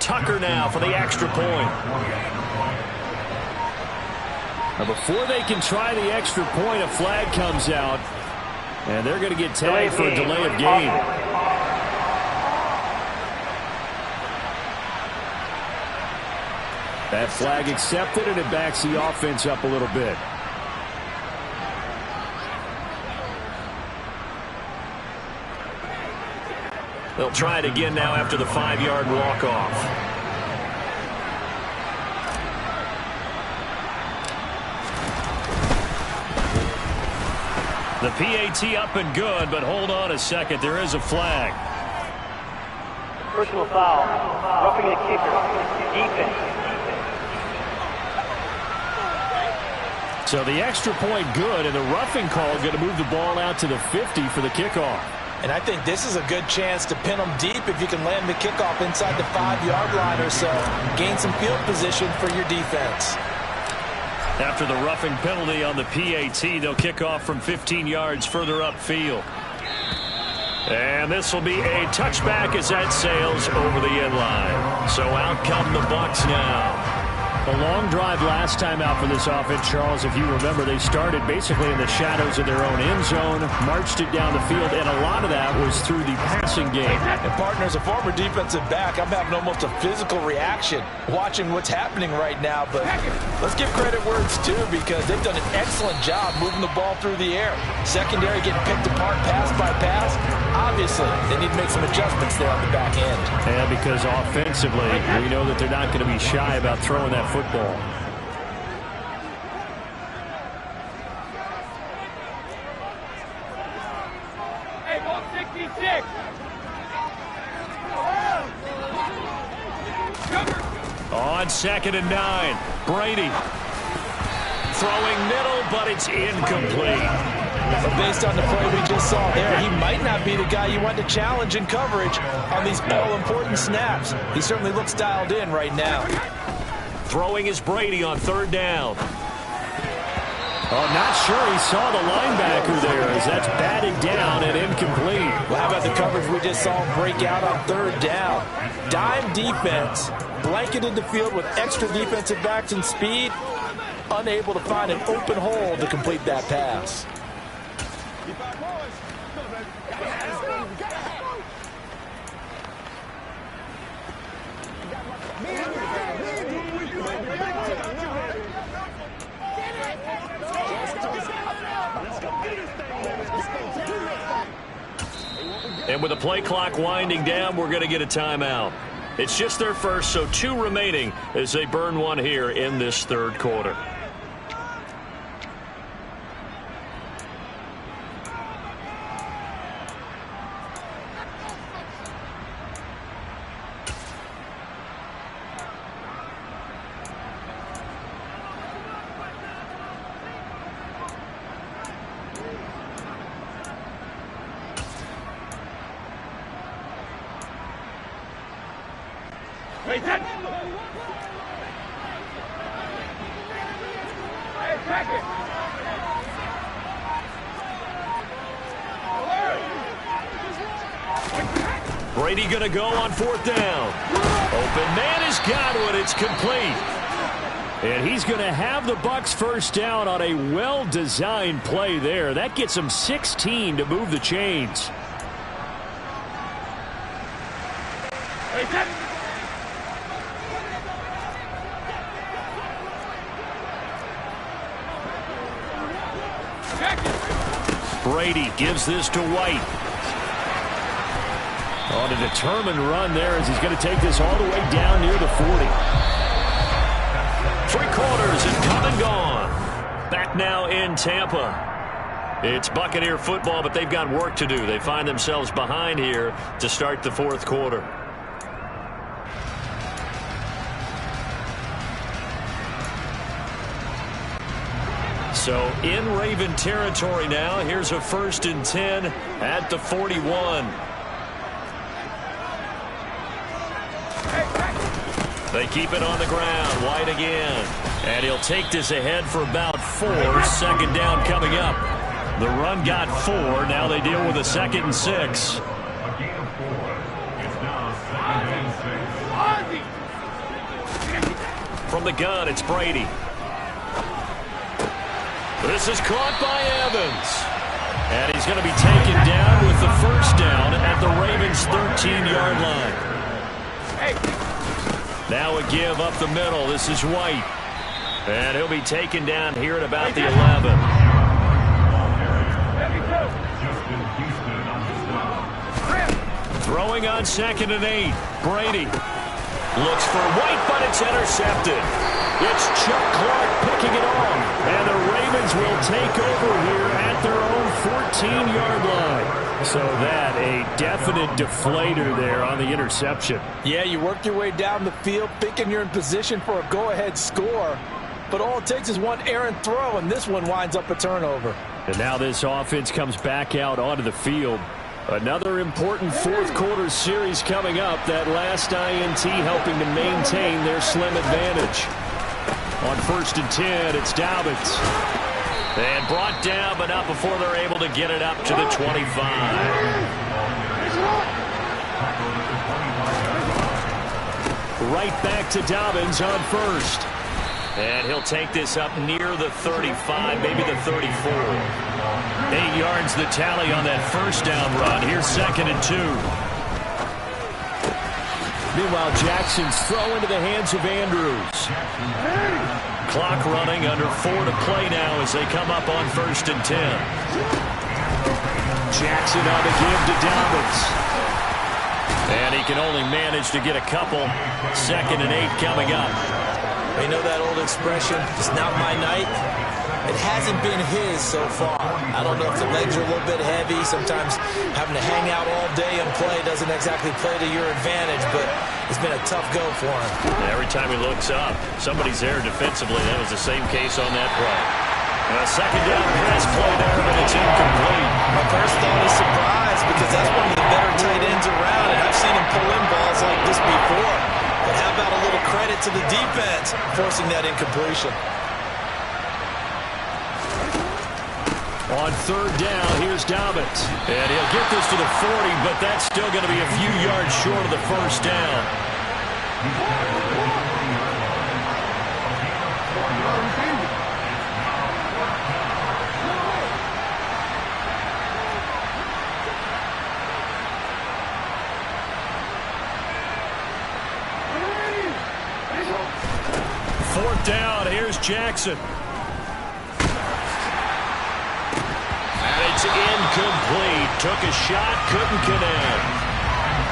Tucker now for the extra point. Now before they can try the extra point, a flag comes out, and they're going to get tagged for a delay of game. That flag accepted, and it backs the offense up a little bit. They'll try it again now after the 5-yard walk-off. The PAT up and good, but hold on a second. There is a flag. Personal foul. Roughing the kicker. Defense. So the extra point good, and the roughing call going to move the ball out to the 50 for the kickoff. And I think this is a good chance to pin them deep if you can land the kickoff inside the 5-yard line or so. Gain some field position for your defense. After the roughing penalty on the PAT, they'll kick off from 15 yards further upfield. And this will be a touchback as that sails over the end line. So out come the Bucs now. A long drive last time out for this offense, Charles. If you remember, they started basically in the shadows of their own end zone, marched it down the field, and a lot of that was through the passing game. And partner, as a former defensive back, I'm having almost a physical reaction watching what's happening right now. But let's give credit where it's due, because they've done an excellent job moving the ball through the air. Secondary getting picked apart pass by pass. Obviously, they need to make some adjustments there on the back end. Yeah, because offensively, we know that they're not going to be shy about throwing that football. Hey, ball 66. On 2nd and 9, Brady throwing middle, but it's incomplete. But based on the play we just saw there, he might not be the guy you want to challenge in coverage on these all-important snaps. He certainly looks dialed in right now. Throwing is Brady on 3rd down. Oh, not sure he saw the linebacker there as that's batted down and incomplete. Well, how about the coverage we just saw him break out on 3rd down? Dime defense, blanketed the field with extra defensive backs and speed, unable to find an open hole to complete that pass. And with the play clock winding down, we're going to get a timeout. It's just their first, so 2 remaining as they burn one here in this 3rd quarter. Brady going to go on 4th down. Open man has got one. It's complete. And he's going to have the Bucs first down on a well-designed play there. That gets him 16 to move the chains. Brady gives this to White. On a determined run there as he's going to take this all the way down near the 40. 3 quarters and come and gone. Back now in Tampa. It's Buccaneer football, but they've got work to do. They find themselves behind here to start the 4th quarter. So in Raven territory now. Here's a 1st and 10 at the 41. They keep it on the ground. White again. And he'll take this ahead for about 4. 2nd down coming up. The run got 4. Now they deal with a 2nd and 6. from the gun, it's Brady. This is caught by Evans. And he's going to be taken down with the first down at the Ravens' 13-yard line. Now a give up the middle. This is White. And he'll be taken down here at about the 11. Throwing on 2nd and 8. Brady looks for White, but it's intercepted. It's Chuck Clark picking it off. And the Ravens will take over here at their own 14-yard line. So that a definite deflator there on the interception. Yeah, you work your way down the field thinking you're in position for a go-ahead score. But all it takes is one errant throw, and this one winds up a turnover. And now this offense comes back out onto the field. Another important fourth-quarter series coming up. That last INT helping to maintain their slim advantage. On 1st and 10, it's Dobbins. And brought down, but not before they're able to get it up to the 25. Right back to Dobbins on 1st. And he'll take this up near the 35, maybe the 34. 8 yards the tally on that first down run. Here's 2nd and 2. Meanwhile, Jackson's throw into the hands of Andrews. Clock running, under 4 to play now as they come up on 1st and 10. Jackson on the give to Dobbins. And he can only manage to get a couple. 2nd and 8 coming up. You know that old expression, it's not my night? It hasn't been his so far. I don't know if the legs are a little bit heavy. Sometimes having to hang out all day and play doesn't exactly play to your advantage, but it's been a tough go for him. Every time he looks up, somebody's there defensively. That was the same case on that play. And a 2nd down pass play there, but it's incomplete. My first thought is surprise because that's one of the better tight ends around, and I've seen him pull in balls like this before. But how about a little credit to the defense forcing that incompletion? On 3rd down, here's Dobbins. And he'll get this to the 40, but that's still going to be a few yards short of the first down. Fourth down, here's Jackson. And it's incomplete. Took a shot, couldn't connect.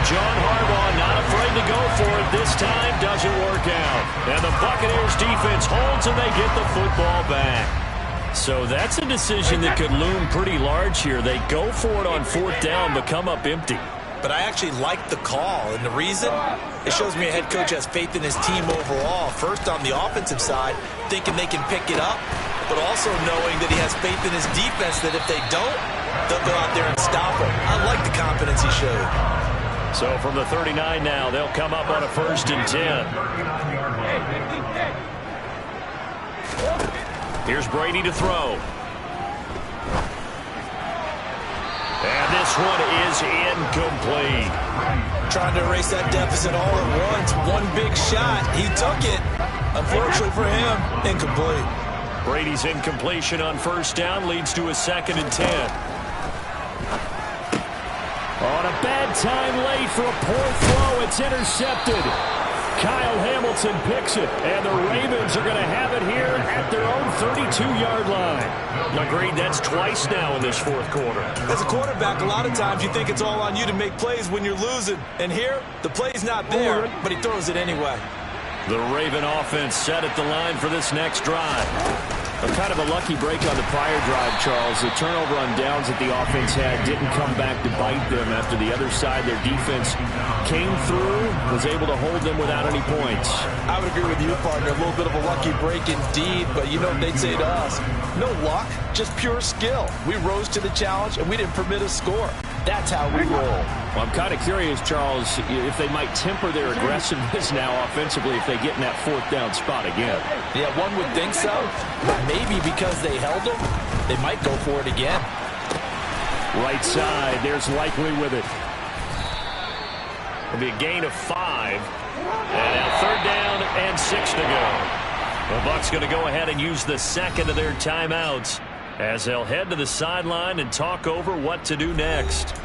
John Harbaugh not afraid to go for it this time, doesn't work out. And the Buccaneers defense holds and they get the football back. So that's a decision that could loom pretty large here. They go for it on 4th down, but come up empty. But I actually like the call, and the reason? It shows me a head coach has faith in his team overall. First, on the offensive side, thinking they can pick it up, but also knowing that he has faith in his defense that if they don't, they'll go out there and stop him. I like the confidence he showed. So from the 39 now, they'll come up on a 1st and 10. Here's Brady to throw. And this one is incomplete. Trying to erase that deficit all at once. One big shot. He took it. Unfortunately for him, incomplete. Brady's incompletion on 1st down leads to a 2nd and 10. On a bad time late for a poor throw. It's intercepted. Kyle Hamilton picks it, and the Ravens are going to have it here at their own 32-yard line. Agreed, that's twice now in this fourth quarter. As a quarterback, a lot of times you think it's all on you to make plays when you're losing. And here, the play's not there, but he throws it anyway. The Raven offense set at the line for this next drive. Kind of a lucky break on the prior drive, Charles. The turnover on downs that the offense had didn't come back to bite them after the other side. Their defense came through, was able to hold them without any points. I would agree with you, partner. A little bit of a lucky break indeed, but you know what they'd say to us? No luck, just pure skill. We rose to the challenge, and we didn't permit a score. That's how we roll. Well, I'm kind of curious, Charles, if they might temper their aggressiveness now offensively if they get in that 4th down spot again. Yeah, one would think so. Maybe because they held them, they might go for it again. Right side, there's Likely with it. It'll be a gain of 5. And now 3rd down and 6 to go. The Bucs going to go ahead and use the second of their timeouts as they'll head to the sideline and talk over what to do next.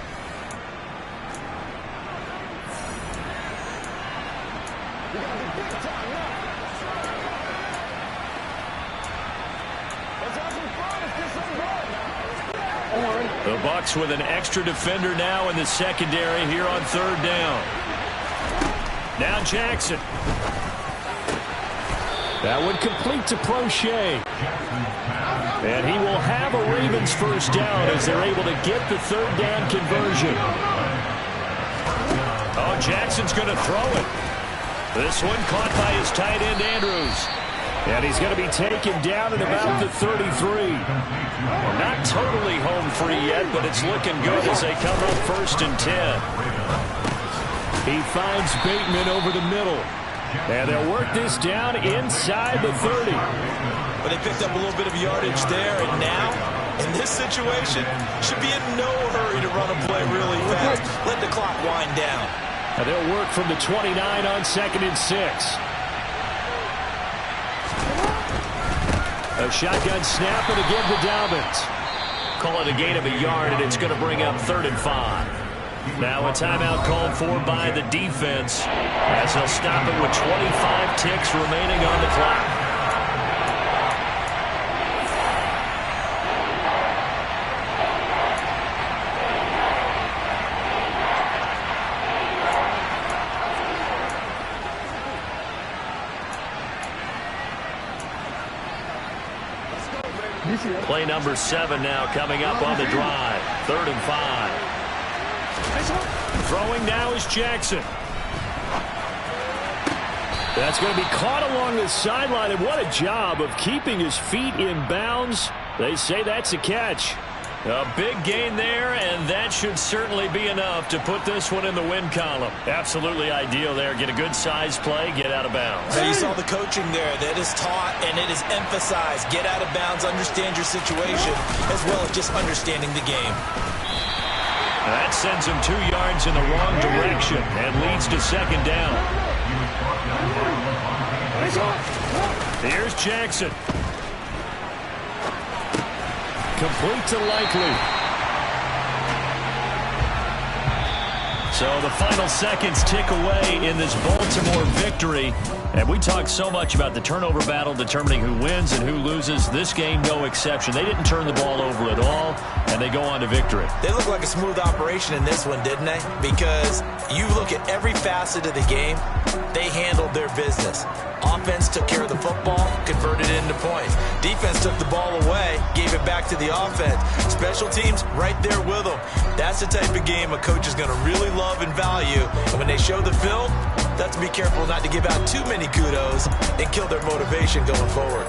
The Bucs with an extra defender now in the secondary here on 3rd down. Now Jackson. That would complete to Prochet. And he will have a Ravens 1st down as they're able to get the 3rd down conversion. Oh, Jackson's going to throw it. This one caught by his tight end, Andrews. And he's going to be taken down at about the 33. Not totally home free yet, but it's looking good as they come up 1st and 10. He finds Bateman over the middle. And they'll work this down inside the 30. But they picked up a little bit of yardage there, and now, in this situation, should be in no hurry to run a play really fast. Let the clock wind down. And they'll work from the 29 on 2nd and 6. A shotgun snap, and again to Dobbins. Call it a gain of a yard, and it's going to bring up 3rd and 5. Now a timeout called for by the defense as they'll stop it with 25 ticks remaining on the clock. Play number 7 now coming up on the drive. 3rd and 5. Throwing now is Jackson. That's going to be caught along the sideline, and what a job of keeping his feet in bounds. They say that's a catch. A big gain there, and that should certainly be enough to put this one in the win column. Absolutely ideal there. Get a good size play, get out of bounds. So you saw the coaching there. That is taught and it is emphasized. Get out of bounds, understand your situation, as well as just understanding the game. That sends him 2 yards in the wrong direction and leads to 2nd down. Here's Jackson. Complete to Likely. So the final seconds tick away in this Baltimore victory. And we talked so much about the turnover battle determining who wins and who loses. This game, no exception. They didn't turn the ball over at all, and they go on to victory. They look like a smooth operation in this one, didn't they? Because you look at every facet of the game, they handled their business. Offense took care of the football, converted it into points. Defense took the ball away, gave it back to the offense. Special teams, right there with them. That's the type of game a coach is going to really love and value. And when they show the film, they have to be careful not to give out too many kudos and kill their motivation going forward.